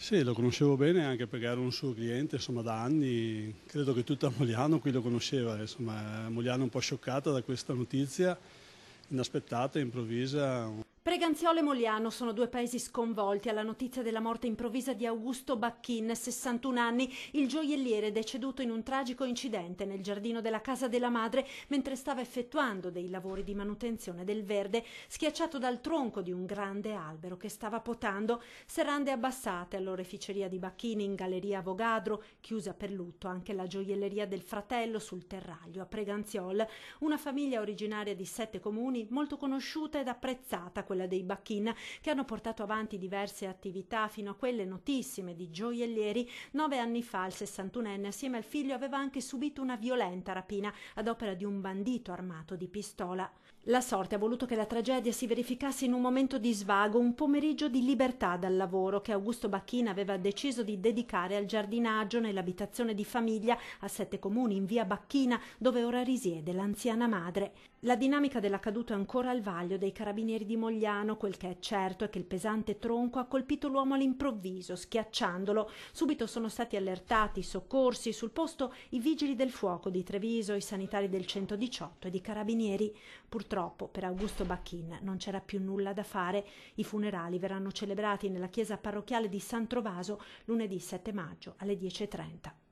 Sì, lo conoscevo bene anche perché ero un suo cliente, insomma, da anni. Credo che tutta Mogliano qui lo conosceva, insomma, Mogliano un po' scioccata da questa notizia inaspettata, improvvisa. Preganziolo e Mogliano sono due paesi sconvolti alla notizia della morte improvvisa di Augusto Bacchin, 61 anni, il gioielliere deceduto in un tragico incidente nel giardino della casa della madre mentre stava effettuando dei lavori di manutenzione del verde, schiacciato dal tronco di un grande albero che stava potando. Serrande abbassate all'oreficeria di Bacchin in Galleria Avogadro, chiusa per lutto anche la gioielleria del fratello sul terraglio a Preganziol, una famiglia originaria di 7 comuni molto conosciuta ed apprezzata, quella dei Bacchin, che hanno portato avanti diverse attività fino a quelle notissime di gioiellieri. 9 anni fa il 61enne assieme al figlio aveva anche subito una violenta rapina ad opera di un bandito armato di pistola. La sorte ha voluto che la tragedia si verificasse in un momento di svago, un pomeriggio di libertà dal lavoro che Augusto Bacchin aveva deciso di dedicare al giardinaggio nell'abitazione di famiglia a 7 comuni in via Bacchina, dove ora risiede l'anziana madre. La dinamica dell'accaduto è ancora al vaglio dei carabinieri di Mogliano. Quel che è certo è che il pesante tronco ha colpito l'uomo all'improvviso, schiacciandolo. Subito sono stati allertati i soccorsi, sul posto i vigili del fuoco di Treviso, i sanitari del 118 ed i carabinieri. Purtroppo per Augusto Bacchin non c'era più nulla da fare. I funerali verranno celebrati nella chiesa parrocchiale di San Trovaso lunedì 7 maggio alle 10:30.